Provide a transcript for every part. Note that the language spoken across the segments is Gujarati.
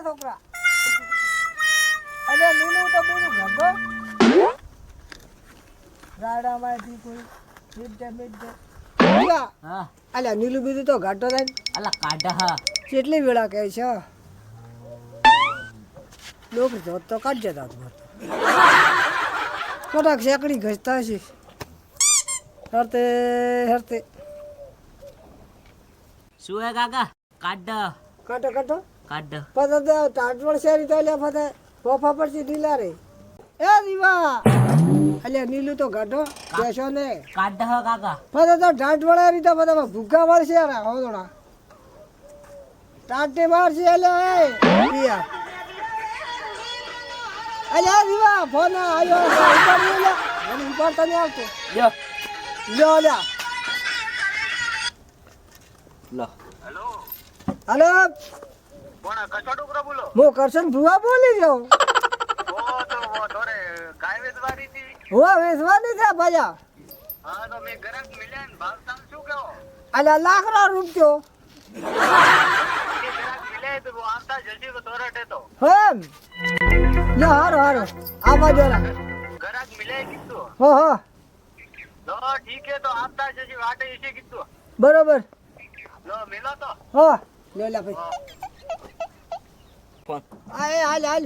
છોકરા અરે નીલું તો બીજું ઘરતો રાડામાંથી કોઈ મિડ હા અલ્યા નીલું બીજું તો ઘાટો થાય અલા કાઢા હા કેટલી વેળા કહે છે લોક જોત તો કાઢ જતા થોડાક શેકડી ઘસતા છે હરતે હરતે શું હે કાકા કાઢ કાઢો કાઢો કાઢ પતા તો ટાટવળ શેરી તો લે ફતે ફોફા પરથી ઢીલા રે એ દીવા અલ્યા નીલું તો ગાઢો બેસો ને કાઢ હા કાકા ફતે તો ટાટવળ રીતે ફતે ભૂખા મળશે યાર હોદોડા ટાટે મારશે અલ્યા એ પિયા અલ્યા દીવા ફોન આવ્યો છે ઉપાડી લે મને ઉપાડતા નહીં આવતો લ્યો લ્યો લ્યા લો હલો કોણ કચોડુકરો બોલો હું કરશન ભુવા બોલી જાઉં ઓ તો થોડે ગાય વેચવાની હતી હું વેચવાની છે ભાજા હા તો મેં ગ્રાહક મિલ્યા ને ભાવ તમે શું કહો અલ્યા લાખનો રૂપિયો ગ્રાહક મિલ્યા તો આવતા જલ્દી તોરટે તો એમ લે હારો હારો આ બાજુ ગ્રાહક મિલ્યા કીધું હો હો લો ઠીક હે તો આવતા જલ્દી વાટે એસે કીધું બરોબર લો મિલો તો હો લે લે ભાઈ ફોન આય હાલ હાલ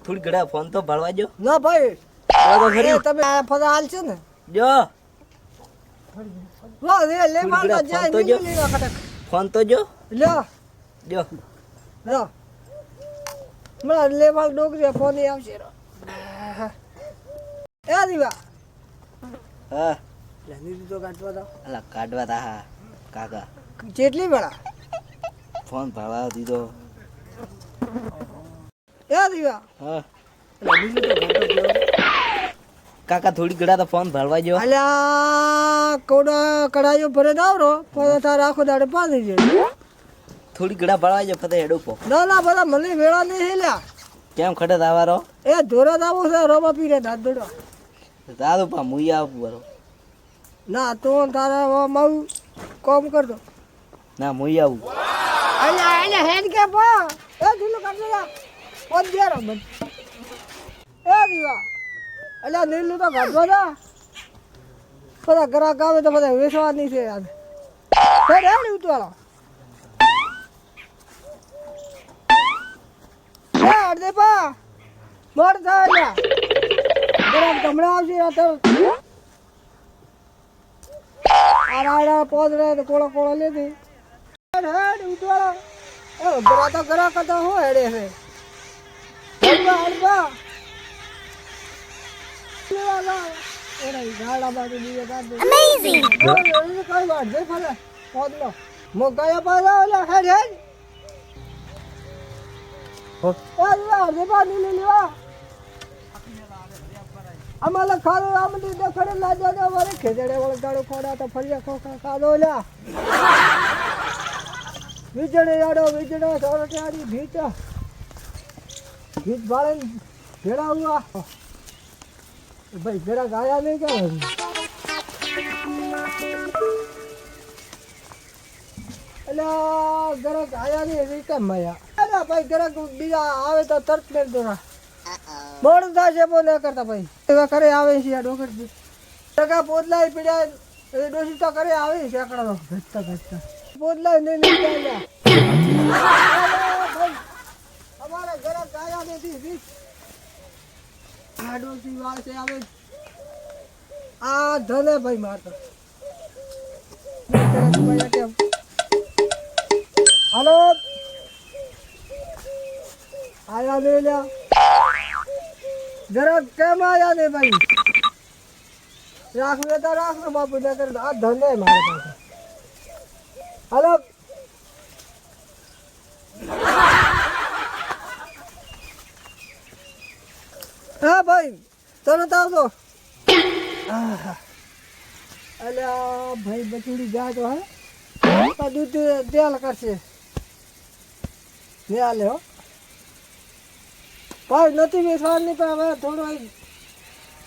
થોડી ઘડા ફોન તો ભરવા જો ના ભાઈ તો ખરી એ તમે આ ફરા હાલ છે ને જો હો લે લે મારતા ફોન જાય તો જો. નીકળી લે ખટક ફોન તો જો લ્યો જો લ્યો મને લે માર ડોકરી ફોન ઈ આવશે રો એ દીવા હા લે નીકળી તો કાઢવા દો અલા કાઢવા તા હા કાકા કેટલી વેળા ફોન ભરવા દીધો એ દીવા હા લે નીકળી તો કાઢવા દો કાકા થોડી ઘડા તો ફોન ભરવા જો અલ્યા કોડા કડાયો ભરે દાવરો પણ તારે આખો દાડે પાણી જાય થોડી ઘડા ભરવા જો ફતે હેડો પો ના ના બધા મને વેળા નહીં હેલ્યા કેમ ખડે આવારો એ ધોરા દાવો છે રોબા પીરે દાદ દોડો દાદુ પા મુયા આવું બરો ના તો તારા મારું કોમ કર દો ના મુયા આવું અલ્યા અલ્યા હેડ કે પા એ ધીલું કાઢ દે કોણ દેરો બન એ દીવા અલ્યા નીલું તો કાઢવા દા બધા ગ્રાહક આવે તો બધા વેચવાની છે યાર હેડ હેડ ઉતવાળો હેડ દે પા મોડ થાય અલ્યા ગ્રાહક તમને આવશે તો આ રાડા પોદરે તો કોળો કોળો લેતી હેડ હેડ ઉતવાળો એ ગ્રાહક તો ગ્રાહક તો હો હેડે છે હેડબા હેડબા Amazing! અમારે ખાધો આમ દેખાડે લાજા મારે ખેજડે વળગાડો ખોડા તો ફરિયા ખોખા ખાધો લ્યા વીજળે આડો વીજળે સોરટાડી ભીચ ભીચ ભાળે ભેડા હુઆ ભાઈ ઘરા ગાયા નહીં કે અલ્યા ઘરા ગાયા નહીં એવી કેમ માયા અલ્યા ભાઈ ઘરા બીજા આવે તો તરત મેળ દો મોડું થાય છે બહુ ના કરતા ભાઈ એવા કરે આવે છે આ ડોકરજી ટકા પોદલાય પીડ્યા એ ડોસી તો કરે આવે છે આકડા ઘટતા ઘટતા પોદલાય નહીં નહીં ભાઈ અમારા ઘરા ગાયા નથી આ ડોસી વાળશે આવે આ ધને ભાઈ મારતો હલો આયા ને લ્યા જરા કેમ આયા ને ભાઈ રાખવું તો રાખો બાપુ ને કરે આ ધને મારે પાસે હલો હા ભાઈ તરત આવજો અલ્યા ભાઈ બચુડી જાય તો હે તો દૂધ તેલ કરશે ને આલે હો ભાઈ નથી વેચવાની પણ હવે થોડું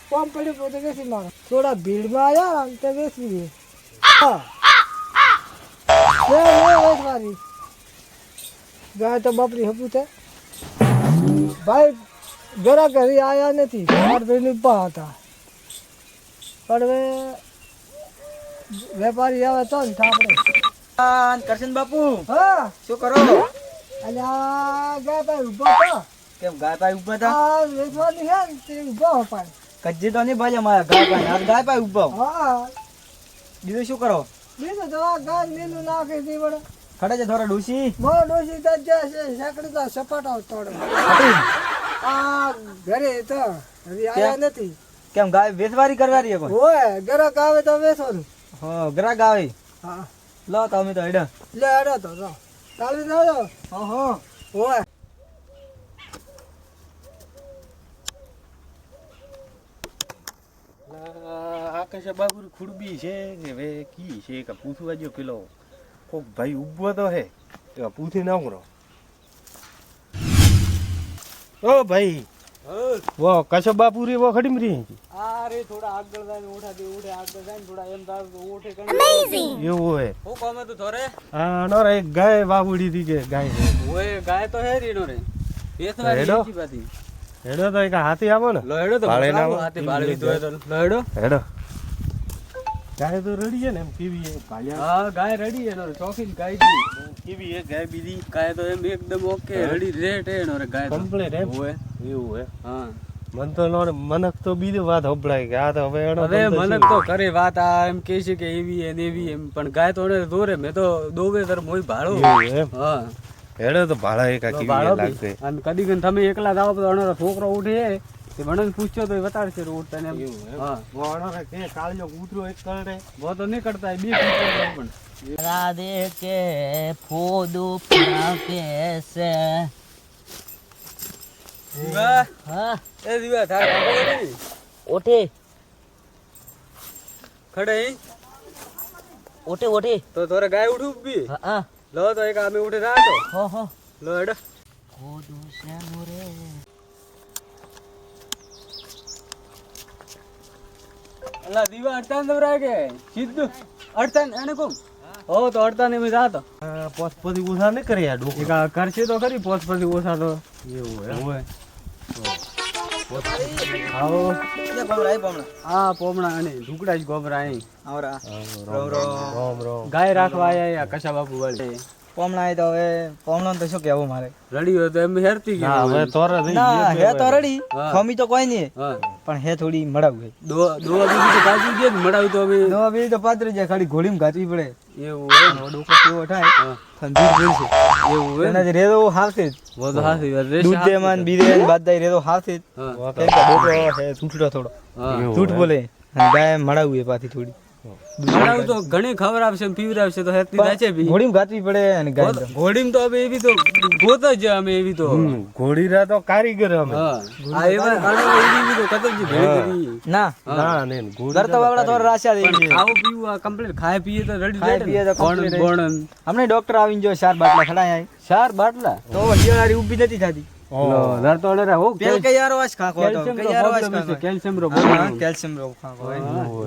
કોમ પડ્યું પોતે વેચી મારો થોડા ભીડમાં આવ્યા ને તે વેચવી હા વેચવાની ગાય તો બાપરી હપું છે ભાઈ ઘરા ઘરે આયા નથી 4 ભાઈ ઉભા હતા પણ હવે વેપારી આવે તો ને આપણે કરશન બાપુ હા શું કરો અલ્યા ગાય ભાઈ ઉભો તો કેમ ગાય પાય ઉભા હતા આ વેચવાની હે ને તે ઉભો પાય કજ્જી તો નહીં ભાઈ અમારા ગાય પાય આ ગાય પાય ઉભા હા બીજું શું કરો બીજું તો આ ગાય લીલું નાખી દી વડે ખડે છે થોડા ડૂસી મોર ડોસી તો જશે સેકડી તો સપાટા તોડે આ ઘરે તો હજી આયા નથી કેમ ગાય વેચવારી કરવાની કોઈ ઓય ગરાક આવે તો વેચવાનું હા ગ્રાહક આવે હા લો તમે તો હેડા લે હેડો તો જો ચાલી જાજો હા ઓય આકાશ બાબુ ખુરબી છે કે હવે કી છે કે પૂછવા જો પેલો કોક ભાઈ ઉભો તો હે તો પૂછી નાખો ઓ ભાઈ વો કશો બાપુ રે વો ખડી મરી અરે થોડા આગળ જાય ઓઠા દે ઓઠે આગળ જાય થોડા એમ તાર ઓઠે કરી એવું હે હું કોમે તું થોરે હા નો રે ગાય બાબુડી થી કે ગાય ઓય ગાય તો હે રીનો રે બેસવા હેડો. રીચી પાતી હેડો તો એક હાથી આવો ને લો હેડો તો ભાળે ના બરાબર આવો. હાથે ભાળે લીધો હોય તો લો હેડો હેડો ગાય તો રડી છે ને એમ કેવી હે ભાળ્યા હા ગાય રેડી એનો ચોકીન ગાય દી કેવી હે ગાય બીજી ગાય તો એમ એકદમ ઓકે રેડી રેટ હે એનો રે ગાય તો કમ્પ્લીટ એમ ઓય એવું હે હા મન તો નો મનક તો બીજી વાત હબળાય કે આ તો હવે એનો હવે મને તો કરે વાત આ એમ કહે છે કે એવી હે ને એવી એમ પણ ગાય તો એને દોરે મેં તો દોવે તર મોય ભાળો એવું એમ હા હેડો તો ભાળા એક તો કેવી ભાળો બી. લાગશે અને કદી કદી તમે એકલા જાઓ તો એનો છોકરો ઉઠે તે મને પૂછ્યો તો એ બતાડશે ઉઠતા ને એમ. હા વાણો રે કે કાળજો કૂતરો એક કરે वो तो नहीं करता है बी करता है पण રાધે કે ફોદુ કેસે दिवा હા ए दिवा था खड़े ઓઠે ही ઓઠે ઓઠે तो थोड़ा गाय उठू भी હા लो तो एक आदमी उठे रहा तो હો હો लो हेड ફોદુ શ્યામુ રે अल्लाह दिवा अड़तान दब रहा के सिद्धू अड़तान एने को हो तो अड़तान में जा तो પોસ પછી ઉધા ન કરે આ ડોક एक करछे तो खरी पोस पसी ओसा तो એવું હે होए आओ એટલે ગોમરાઈ ગોમરા आ पोमणा अने ढुकड़ा ज गोबरा आई આવરા રોમ રોમ गाय राखवा आया या कशा बापू वाले પોમણા તો હવે પોમણો તો શું કહેવું મારે रड़ी हो तो एम हेरती ના के હવે તોરે થઈ ના હે તો રડી હા. ખમી તો કોઈ નહીં हां પણ હે થોડી મડાવ ગઈ દો દો બીજી તો કાજી દે મડાવી તો હવે દવા બી તો પાતરી જાય ખાલી ઘોડીમાં ઘાતવી પડે એવું હે ડોકો કેવો થાય હા. ઠંડી પડશે એવું હે એના જે રેદો હાથે જ वो तो हाथी रे દૂધ દે માન બીરે બાદાઈ રેદો હાથે જ हां કેમ કે ડોકો હે છૂટડો થોડો हां જૂઠ બોલે અને ગાય મડાવવું એ પાછી થોડી મડાવ તો ઘણી ખબર આવશે ને પીવરાવશે તો હેતી દાચે બી ઘોડીમાં ઘાતવી પડે અને ગાય તો. ઘોડીમાં તો હવે એવી તો ગોત જ અમે એવી તો ઘોડીરા તો કારીગર અમે હા આ એવા આનો એવી તો કતર જી ભેળ કરી ના ના ને ઘર તો બાબડા થોડા રાશા દે પણ ખાવું પીવું આ કમ્પ્લીટ ખાય પીએ તો રેડી ખાય પીએ તો complete રહે. બોણ હમણાં ડોક્ટર આવીને જો 4 બાટલા ખડાયા ચાર બાટલા તો વડિયાળી ઊભી નથી થતી લો દર તો રે હો પેલ કઈ યાર વાસ ખાકો હતો કેલ્શિયમ કઈ યાર વાસ પ્રોબ્લેમ છે ખાકો કેલ્શિયમ રો હા કેલ્શિયમ રોગ ખાકો હોય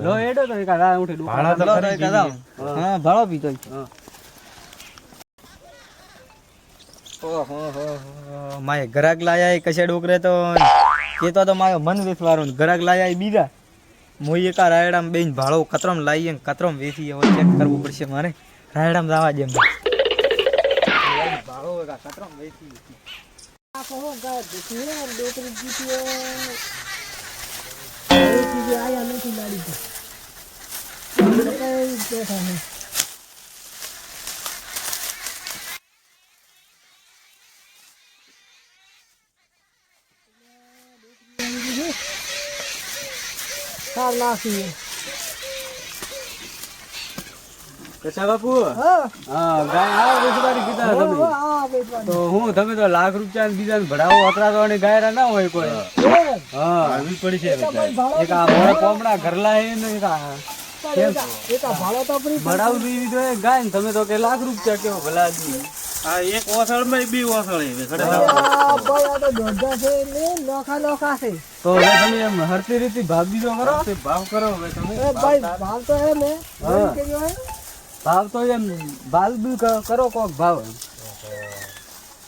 લો એડો તો એક આ ઉઠે ભાડા તો લો તો ખરી એક આદાવ. હા ભાળો પીતો હા ઓહો હો માય ગરાક લાયા કશે ડોકરે તો કેતો તો માયો મન વેચવારો ને ગરાક લાયા બીજા મોય એકા રાયડામ બેન ભાળો કતરમ લાઈએ ને કતરમ વેચી હવે ચેક કરવું પડશે મારે રાયડામ જવા દે ભાળો એકા કતરમ વેચી આખો હો ગાય દેખી હે ડોકરી જીતી એ ચીજે આયા નથી લાડી તો કઈ બેઠા નહીં સાર નાખી કશા બાપુ હા હા ગાય આવો વેચવાની કીધા તમે આ બેઠા તો હું તમે તો લાખ રૂપિયા બીજા ભડાવો અતરાતો અને ગાયરા ના હોય કોઈ હા આવી પડી છે એક આ મોડા કોમડા ઘરલા હે ને એક આ એક આ ભાડો તો આપણી ભડાવ દીવી તો એ ગાય ને તમે તો કે લાખ રૂપિયા કેવો ભલા દી આ એક ઓસળ માં બી ઓસળ હે ખડે આ ભાઈ આ તો દોઢા છે ને નોખા નોખા છે તો હવે તમે એમ હરતી રીતિ ભાવ દીધો કરો ભાવ કરો હવે તમે એ ભાઈ ભાવ તો હે ને હા. કર્યો હે ભાવ તો એમ ભાવ બી કરો કોક ભાવ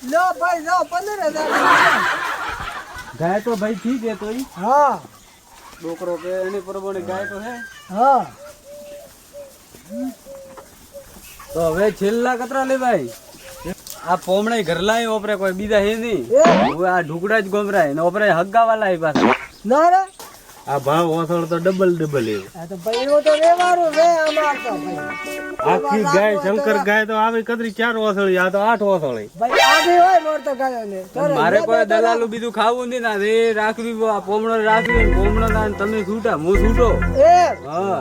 લો ભાઈ જાઓ 15,000 ગાય તો ભાઈ ઠીક હે તો ઈ હા ડોકરો કે એની પ્રમાણે ગાય તો હે. હા તો હવે છેલ્લા કતરા લે ભાઈ આ પોમણે ઘર લાય ઓપરે કોઈ બીજા હે નહીં એ હવે આ ઢુકડા જ ગોમરાય ને ઓપરે હગ્ગાવાલા હે પાછા. ના રે આ ભાવ ઓસળ તો ડબલ એવું આ તો ભાઈ એવો તો વ્યવહારું રે અમાર તો ભાઈ આખી ગાય શંકર ગાય તો આવી કદરી 4 ઓસળી આ તો 8 ઓસળી ભાઈ આધી હોય મોર તો ગાયો ને મારે કોઈ દલાલું બીજું ખાવું નહીં ના રે રાખવી આ પોમણો રાખવી ને પોમણો ના તમે છૂટા હું છૂટો. એ હા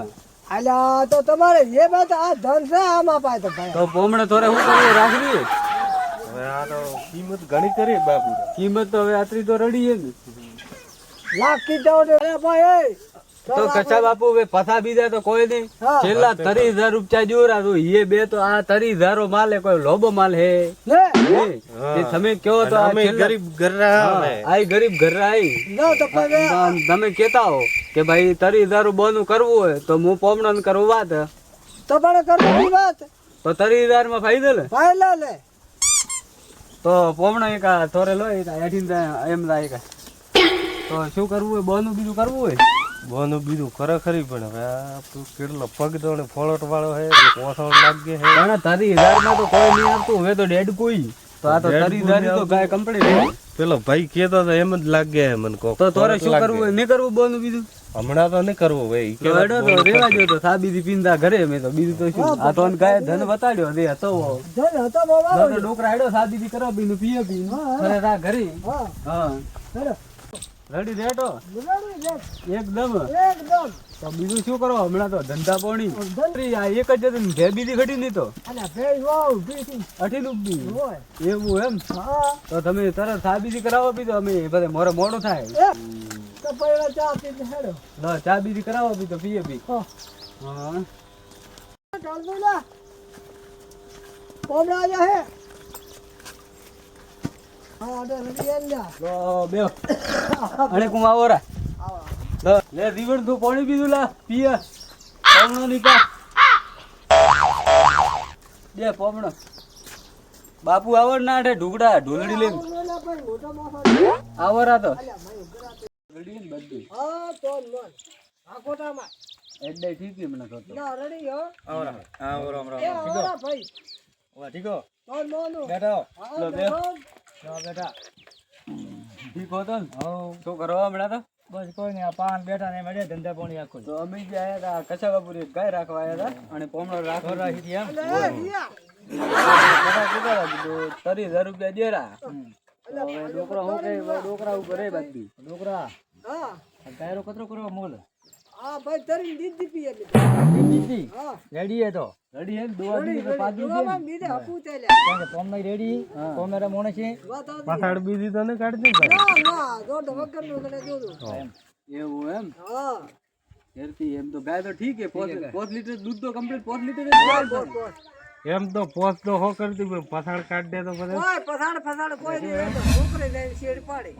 અલ્યા તો તમારે જે બાત આ ધન છે આમાં પાય તો ભાઈ તો પોમણે થોરે શું કરવું રાખવી હવે આ તો કિંમત ઘણી કરી બાપુ કિંમત તો હવે આટલી તો રડી હે ને. લાખ કીધા અરે ભાઈ તો કચ્છા બાપુ હવે પથા બીજા તો કોઈ નહીં હા. છેલ્લા 30,000 રૂપિયા જોરા તો એ બે તો આ 30,000 માલે કોઈ લોબો માલ હે ને તે તમે કયો તો આ અમે છેલ્લા- ગરીબ ઘરના અમે આઈ ગરીબ ઘર આઈ ના તો ભાઈ તમે કેતા હો કે ભાઈ 30,000 બોનું કરવું હોય તો હું પોમણન કરું વાત તમારે કરવાની વાત તો 30,000 માં ફાયદો લે ભાઈ લે લે તો પોમણો એક આ થોરે લો એક આ એઠીન એમ થાય એક તો શું કરવું હોય બોનું બીજું કરવું હોય બોનું બીજું ખરેખરી પણ હવે આ કેટલો પગ તો ફોળટ વાળો હે ઓસળ લાગે હે પણ 30,000 માં તો કોઈ નહીં આવતું હવે તો ડેડ કોઈ તો આ તો 30,000 તો ગાય કમ્પ્લીટ પેલો ભાઈ કેતો તો એમ જ લાગે હે મને કોક તો થોરે શું કરવું હોય નહીં કરવું બોનું બીજું હમણાં તો નહીં કરવું ભાઈ તો હેડો તો રેવા જો તો સાબીદી પીંદા ઘરે મેં તો બીજું તો શું આ તો ગાય ધન બતાડ્યો દે હતો ધન હતો બાબા તો ડોકરા હેડો સાબીદી કરો બીનું પીએ પી ઘરે રા ઘરે હા હા હેડો રેડી રેટો બરાબર છે એકદમ એકદમ તો બીજું શું કરો હમણાં તો ધંધા પોણી આ એક જ જતી ભે બીજી ઘટી નહીં તો અલ્યા ભાઈ વાવ બીજી અઠીલું બી હોય એવું એમ હા તો તમે તરત સાબીદી કરાવો બીજો અમે બધે મોરે મોડું થાય એ તો પહેલા ચા પીને હેડો લો ચા બીજી કરાવો બીજો પીએ બી હા હા ચાલ બોલા કોબરા આયા હે હા તો રેડી અંજા લો બેઓ અને કુમાવરા લો લે દીવડ તું પાણી પીધું લા પીએ પોમણો ની પા દે પોમણો બાપુ આવડ ના આઠે ઢુકડા ઢોલડી લઈને બોલા ભાઈ મોટા માફા આવરા તો અલ્યા ભાઈ ઉગરા રેડી ને બધું હા તો મન આ કોટામાં એટલે ઠીક છે મને તો ના રેડી હો આવરા આવરો એ આવરા ભાઈ વા ઠીકો તો મોનો બેઠો હા લો, બેઠો. બેઠા ઠીક હો તો ને? શું કરો હમણાં તો બસ કોઈ નહીં આ પાન બેઠા ને મળે ધંધા પાણી આખું તો અમે જે આયા હતા કચ્છા બાપુરી ગાય રાખવા આયા હતા અને પોમણો રાખવા રાખી એમ અલે એ રિયા 30,000 રૂપિયા દેરા ડોકરા હું કઈ ડોકરા ઉપર રે બાકી છોકરા હા ગાયરો કતરો કરવા મોલ હા ભાઈ તરી દીધી પીએ બીજી હા રેડી હે તો રેડી હે ને દોવા દી તો પાછી દે દુવામાં બીજે હપુ તેલ્યા કારણ કે પોમ નહીં રેડી પોમેરા મોણે છે વાત આવતી પાછળ બીજી તો નહીં કાઢી દે ના ના દોડ વગર નું કને જોડું એવું એમ હા હેરતી એમ તો ગાય તો ઠીક હે 5 લીટર દૂધ તો કમ્પ્લીટ 5 લીટર જ જાય છે. એમ તો પોસ તો હો કરતી પણ પાછળ કાઢ દે તો બધા કોઈ પસાડ કોઈ નહીં તો છોકરે લઈને શેડ પાડે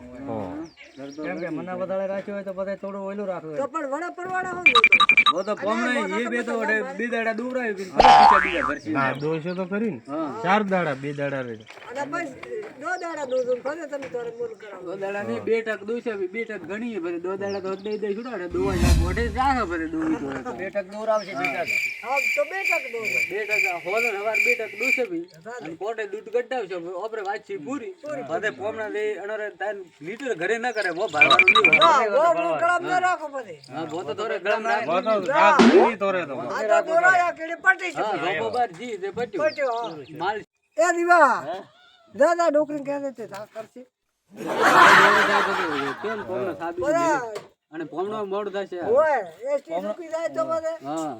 કેમ કે મને વધારે રાખ્યો હોય તો બધા થોડું ઓયલું રાખવું તો પણ વડા પરવાડા હોય ને વો તો પોમણો એ બે તો બે દાડા દોવરાય કે પીછા બીજા ભરસી હા દોષો તો કરી ને હા 4 દાડા 2 દાડા રે અને બસ દો દાડા દૂધ ફરે તમે તારે મોલ કરાવો દો દાડા ને 2 ટક દોશે 2 ટક ગણીએ ભરે 2 દાડા તો દઈ દઈ છોડા દોવા ના મોઢે રાખે ભરે દોવી તો બેઠક દૂર આવશે બેઠક હા તો બે ટક દો 2 ટકા હોદર હવાર 2 ટક દોશે ભી અને પોટે દૂધ કઢાવશે ઓપરે વાતચી પૂરી બધે પોમણા દે અણરે તાન લીટર ઘરે ના કરે મો ભારવાનું નહીં હા ગોળ ગળામ ન રાખો બધે હા બો તો થોરે ગળમ રાખ તો રાત નહીં તોરે તો આ તો દોરાયા કેડે પટી છે હા રોપો બાર જી તે પટ્યું પટ્યો હા. માલ એ દીવા દાદા ડોકરી કહે છે તા કરશે કેમ પોમણો સાબી બધા અને પોમણો મોડ થશે હોય એસટી ડૂબી જાય તો બધે હા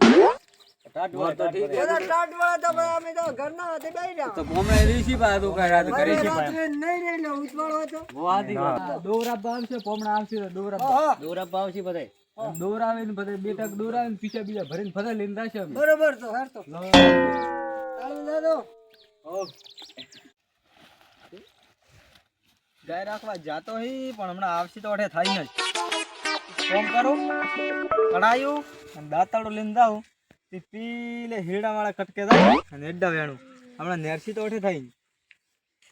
મોર તો ઠીક હે બધા ટાટ વાળા તો બધા અમે તો ઘરના હતી બેહી રહ્યા તો પોમણા રીસી પા તું કઈ રાત કરી છે રાત્રે નહીં રહે એટલે ઉતવાળ હોય તો વાદી દોરા આવશે પોમણા આવશે તો દોરા દોરા પાવશે બધાય દોરા આવે ને બધે બે ટક દોરા આવે ને પીછા બીજા ભરીને ફરે લઈને જાશે અમે બરોબર તો હેર તો ચાલુ દાદો ગાય રાખવા જાતો હી પણ હમણાં આવશે તો અઠે થાય નહીં કોમ કરું કડાયું અને દાંતાળું લઈને જાઉં તે પીલે હીડા વાળા કટકે જાય અને એડા વેણું હમણાં નેરસી તો અઠે થાય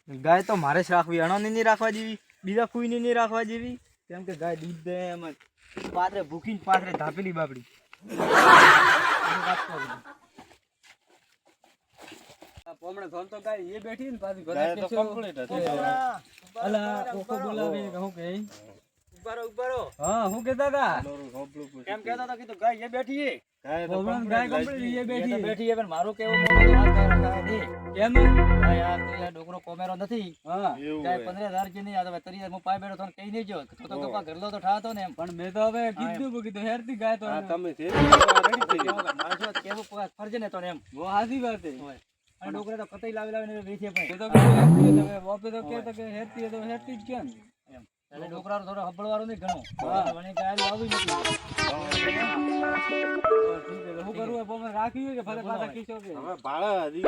ગાય તો મારે જ રાખવી, અણોની નહીં રાખવા જેવી, બીજા ફૂઈની નહીં રાખવા જેવી, કેમ કે ગાય દૂધ દે એમ જ પાત્રે ભૂખીને પાત્રે ધાપેલી બાપડી. પોમણે ધોન તો ગાય એ બેઠી ને પાછી ગાય બધા તો કેસો complete હતી. અલા ઓકો બોલાવે કે હું કે ઉભારો હા હું કહેતા હતા તમારું હોપલું પૂછ્યું. કેમ કહેતા હતા કે તો ગાય એ બેઠી છે, ગાય તો પોમણે ગાય complete કમ્પ્લીટ એ એ તો બેઠી બેઠી છે, પણ મારું કેવું મોટું વાત કરે નહીં. કેમ ગાય આ પેલા ડોકરો કોમેરો નથી, હા એવું ગાય હોય. 15,000 કે નહીં, આ તો તરી હું પાય બેઠો તો કઈ નહીં જો તો ગપ્પા ઘરલો તો ઠાતો ને એમ. પણ મેં તો હવે કીધું હેરતી ગાય તો હા, તમે જે ready થઈ ગયા. માણસો કેવું ફરજે ને તો ને એમ. બહુ હાથી વાત છે અને ડોકરે તો કતઈ લાવીને વેચે પણ એ તો કે હેરતી જ હવે બાપે તો કહેતા કે હેરતી એ તો હેરતી જ કેમ એમ. એટલે ડોકરાનો થોડો હબળવાળો નહીં ઘણો. હા. મને ગાય આવી નથી. ઠીક છે શું કરવું હોય પોમણે રાખવી હોય કે ફરે પાછા કીશો કે હવે ભાડા હજી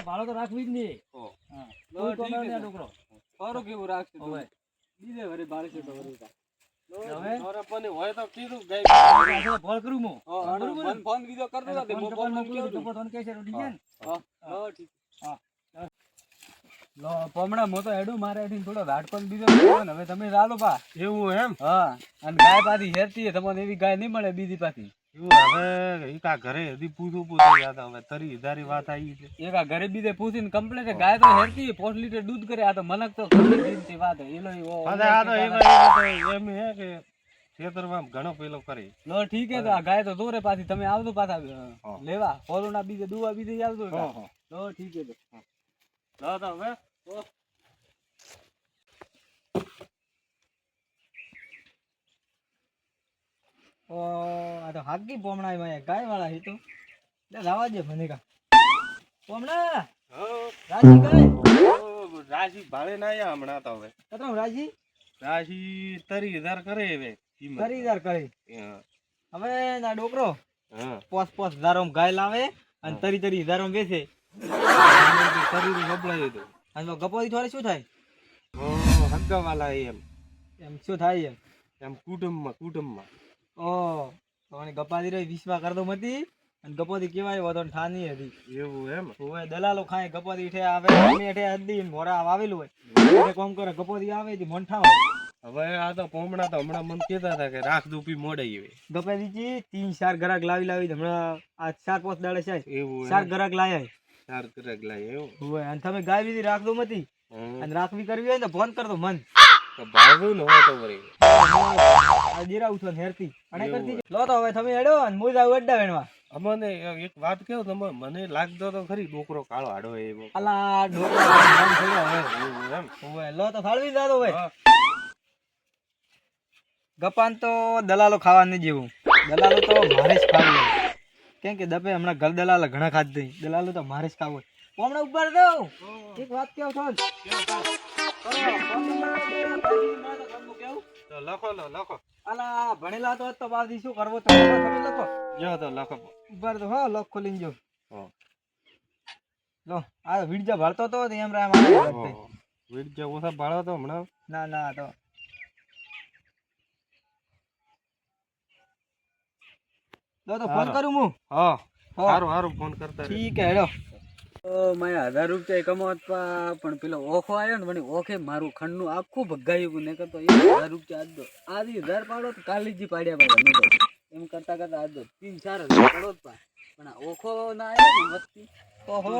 ભાડો તો રાખવી જ નહીં. તો હા. તો કોઈ ઠીક કોમેરો છે. નહીં આ ડોકરો. સારું કેવું રાખશે તો હવે. બીજે વળી બાળશે તો વળી હવે નવરાપની હોય તો કીધું ગાય આ ફોન કરું હું. મને ફોન કીધો કરતો હતા તે ફોન ફોન કપાળમાં કેવું કીધું, કપાળ ફોન કહે છે, ઉડી ગયા ને? ઠીક લો પોમણા મો તો હેડું મારે એથી થોડો વાટકો ને બીજો કર્યો ને હવે તમે ચાલો પા એવું એમ હા અને ગાય પાછી હેરતી તમને એવી ગાય નહીં મળે બીજી પાછી એવું હવે ઈ કા ઘરે હજી પૂછું યાદ હવે તરી હજારી વાત આવી છે. એક આ ઘરે બીજે પૂછીને કમ્પ્લેટ ગાય તો હેરતી 5 લીટર દૂધ કરે આ તો મનક તો ઘણી દિનથી વાત હે. એલો ઈ હવે આ તો એમ હે કે ખેતરમાં ઘણો પેલો કરે. લો ઠીક હે તો આ ગાય તો દોરે પાછી તમે આવજો પાછા લેવા કોરોના બીજે દુવા બીજે આવજો લો ઠીક હે તો લો તો હવે ઓ આ તો હાગી પોમણા માં ગાય વાળા હી તો લે લાવા દે મને કા પોમણા રાજી ગાય રાશી ભાડે ના આયા હમણાં તો હવે કતરો રાજી રાશી 30,000 કરે હવે કિંમત. 30,000 કરી. હા. હવે ના ડોકરો હા. 5,000 માં ગાય લાવે અને 30,000 માં વેચે શરીર નબળાઈ હતું. અને ગપોદી થોડે શું થાય હગ્ગાવાલા એમ એમ શું થાય એમ એમ કુટુંબમાં ઓ તો મને ગપાદી રહી વિશ્વા કરતો મતી અને ગપોદી કેવાય વધો ઠાની હતી એવું એમ ઓય દલાલો ખાય ગપોદી ઠે આવે અમે ઠે હદી મોરા આવેલું હોય એટલે કોમ કરે ગપોદી આવે છે મોંઠા હોય હવે આ તો પોમણા તો હમણાં મને કહેતા હતા કે રાખ દુપી મોડે આવે ગપોદી જી 3-4 ગરાક લાવી હમણાં આ 4-5 દાડે છે એવું 4 ગરાક લાયા 4 કરેક લાય એવું હોય અને તમે ગાય બીજી રાખદો મતી અને રાખવી કરવી હોય ને તો ફોન કરતો મન તો ભાડું ન હોય તો વળી આ જીરા ઉઠો ને હેરતી અને કરતી લો તો હવે તમે હેડો અને મુજ આવ અડ્ડા વેણવા અમને એક વાત કહો તમે મને લાગતો તો ખરી ડોકરો કાળો આડો હોય એવો અલા ઢોકળા નામ છોડો હવે એવું એમ ઓય લો તો ફાળવી જાતો હોય હા. ગપાન તો દલાલો ખાવા નહીં જેવું દલાલો તો મારે જ ખાવું હોય. કેમ કે દપે હમણાં ઘર દલાલા ઘણા ખાધી દલાલો તો મારે જ ખાવું હોય. હમણાં ઉપર દો એક વાત કેવું છો તો લખો લખો અલા ભણેલા તો બાદી શું કરવો તો તમે લખો જો તો લખો ઉપર તો હા લોક ખોલીને જો હા. લો આ વિડજા ભરતો તો એમ રામ આવે વીડ જે ઓછા ભાડો તો હમણાં ના ના તો તો ફોન કરું હું હા હા. સારું સારું ફોન કરતા રહેજો. ઠીક હે હેડો મેં 1000 રૂપિયા કમાવતા પણ પેલો ઓખો આવ્યો ને મને ઓખે મારું ખંડનું આખું ભગાયું ને કરતો 1000 રૂપિયા આજ દો આજી 1000 પાડો તો કાલીજી પાડ્યા પાડ્યા મેં તો એમ કરતા કરતા આજ દો 3-4 હજાર પાડો જ પા પણ આ ઓખો ના આવ્યો ને વસ્તી ઓહો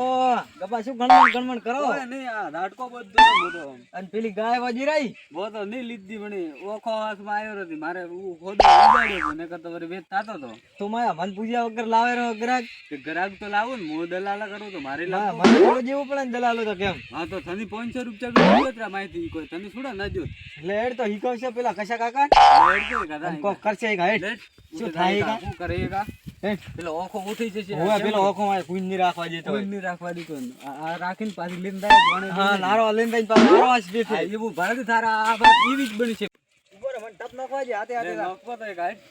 ગપા શું ગણમણ કરો ઓય નહીં આ નાટકો બધો મોટો અને પેલી ગાય વાજી રહી બહુ તો નહીં લીધી પણ ઓખો હાથમાં આવ્યો નથી મારે ખોદો ઉડાડ્યો ને કરતો વળી વેચ થતો તો તું માયા મન પૂજ્યા વગર લાવે રહ્યો ગ્રાહક કે ગ્રાહક તો લાવો ને હું દલાલા કરું તો મારે ના લાવો મને થોડું જેવું પડે ને દલાલો તો કેમ હા તો તને 500 રૂપિયા માહિતી કોઈ તને થોડા ના જો એટલે હેડ તો હિકવશે પેલા કશા કાકા લેટ કે કદા અને કોક કરશે એક હેડ લેટ શું થાય કા? શું કરે કા હેડ પેલો ઓખો ઉઠી જશે હોવે પેલો ઓખો માં કુઈન ની રાખવા જેતો કોઈ નહીં રાખવા દીધો ને. આ રાખીને પાછી લઈને જાય વણે હા નારો લઈને તઈ પાછો મારો આજ બેઠે આ એવું ભારત થારા આ વાત એવી જ બની છે ઉભો રે મને ટપ નાખવા જે હાથે હાથે નોખવા તો એક હાઈટ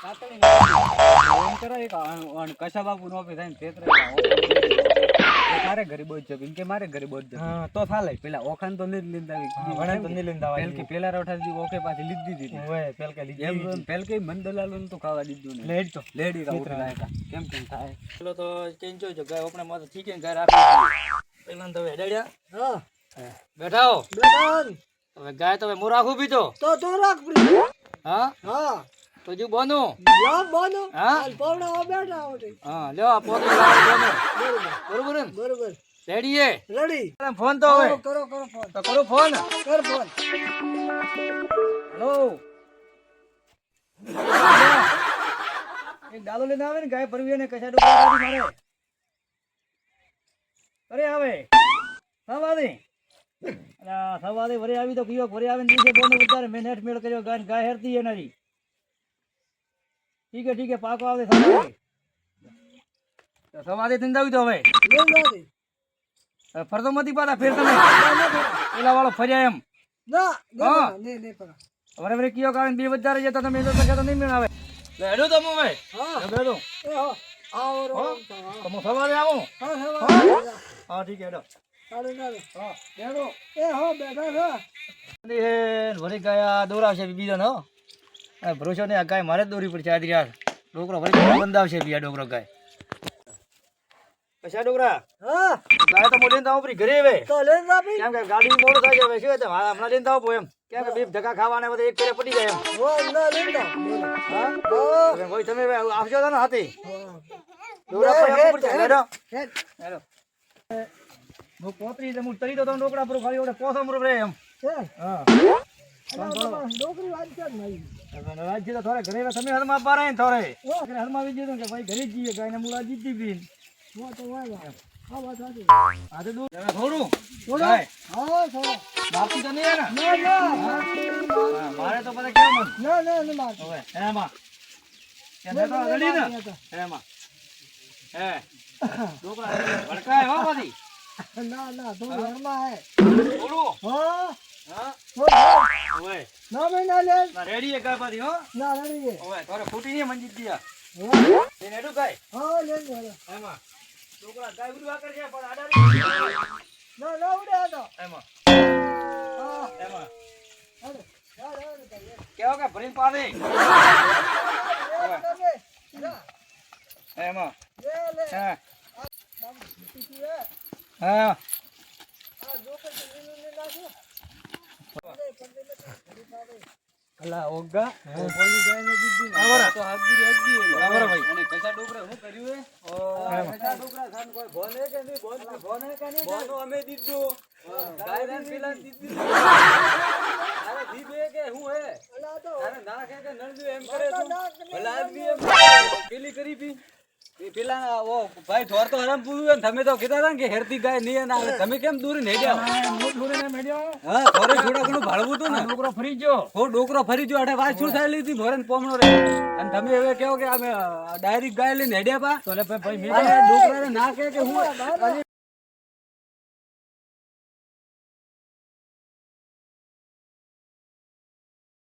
કાતણી એમ કરે એક અને કશા બાપુ નો પે થાય તેતરે તારે ગરીબો જ છે કે મારે ગરીબો જ છે હા તો થાલે પેલા ઓખાન તો નહીં લીધા વણે તો નહીં લઈને પેલ કે પેલા રોઠાથી ઓકે પાછી લીધી દીધી હોવે પેલ કે લીધી એમ પેલ કે મન દલાલો તો ખાવા દીધું ને લેડ તો લેડી કા ઉઠી લાયકા કેમ થાય પેલો તો ચેન્જ જોજો ગાય આપણે માં ઠીક છે ગાય રાખી પેલા તો હેડાડ્યા હા બેઠા હો બેટા હવે ગાય તો હવે હું રાખું બીજો તો રાખ પ્રી હા હા તો જો બોનું યા બોનો હા? હાલ પવડા બેઠા હોતે હા લ્યો આ પોતે લાવો બોનું બરોબર ને બરોબર રેડી હે રેડી ફોન તો હવે કરો ફોન તો કરું ફોન કર ફોન હેલો એક ડાલો લઈને આવે ને ગાય ભરવી અને કશા ડોકરા મારે અરે આવે સવારે અલા સવારે વરે આવી તો કયો વરે આવે ને દિવસે બોને વધારે મેં નેટ મેળ કર્યો ગાય હેરતી એનારી ઠીક હે પાકો આવે સવારે તો સવારે ધંધાવી તો હવે લેંદારી ફરતો મતી પાછા ફેર તમે પેલા વાળો ફર્યા એમ ના હા. ને પરા વરે વરે કયો કાવે બે વધારે જતા તમે તો તો નહીં મેળ આવે હેડો તો હું હવે હા હેડો એ હો આવો રો તો હું સવારે આવું હા હા હા ઠીક હેડો ચાલો ચાલો હા હેડો એ હો બેઠા છે વળી ગયા દોરાવશે બીજો ને ભરોસો ને આ ગાય મારે જ દોરી પડશે આદરી યાર ડોકરો વળી બંધાવશે બી આ ડોકરો ગાય પછી ડોકરા હા ગાય તો મોડી તો ઉપરી ઘરે હવે તો લેંદા ભઈ કેમ કે ગાડી મોડું થાય છે હવે શું હતું હમણાં લઈને આવો એમ કેમ કે બે ધક્કા ખાવાના બધા એક ફેરે પડી જાય એમ હો ના લેંદા હા હા હવે કોઈ તમે આવશો તો ને હાથી હા ડોકરા પર આપવું પડશે હેડો હેડ હેડો હું પોતરી હું તરી તો ડોકરા પર ખાલી ઓડે પોસો મરો રે એમ છે હા ડોકરી વાત છે નહીં રાજ્ય તો થોડે ઘરે તમે હરમાં પારે ને થોડે હરમાં આવી જતો કે ભાઈ ઘરે જ જઈએ ગાયને મુલા જીતી બી હો તો વાય હા વાત સાચી આ તો દૂધ થોડું થોડો ગાય હા થોડો બાપી તો નહીં હે ને ના હા, મારે તો બધા કેમ ના ના માર હવે એમાં ત્યાં તો રેડી ને એમાં હે ડોકરા ભડકાય હો બધી ના તો ઘરમાં હે થોડું હા હા થોડો હવે ના ભાઈ ના લે ના રેડી હે ગાય બધી હો ના રેડી છે હવે થોડે ફૂટી નહીં મંજી દિયા હા એને હેડું ગાય હા લે લે એમાં ડોકરા ગાય ઉડવા કરશે પણ આડાડી ના ના ઉડે આ તો એમાં હા એમાં હાલે હાલે કેવો કે ભરીને પાડે લે એમાં લે હા લે હા આ ડોકર ને નાખો અલા ઓગા બોલી ગાયને દીધી આવરા તો હાગીરી આવરા ભાઈ અને કચા ડોકરા હું કર્યું હે કચા ડોકરા ખાન કોઈ ભોને કે નહીં ભોને કે નહીં ભોનો અમે દીધું ગાય ને પેલા દીધું અરે દીધે કે હું હે અલા તો અરે ના કે નળદુ એમ કરે તું ભલા આદમી એમ પેલી કરી પી પેલા ઓ ભાઈ ઢોર તો હરામ પૂરું એમ તમે તો કીધા હતા ને કે હેરતી ગાય નહીં ના આવે તમે કેમ દૂરી નહીં જાવ હા થોડે થોડા ઘણું ભાળવું હતું ને ડોકરો ફરી ગયો હો ડોકરો ફરી ગયો અઢે વાત શું થાય લીધી ભોરન પોમણો રે અને તમે હવે કહો કે અમે ડાયરેક્ટ ગાય લઈને હેડ્યા પા તો લે ભાઈ અરે ડોકરાને ના કહે કે હું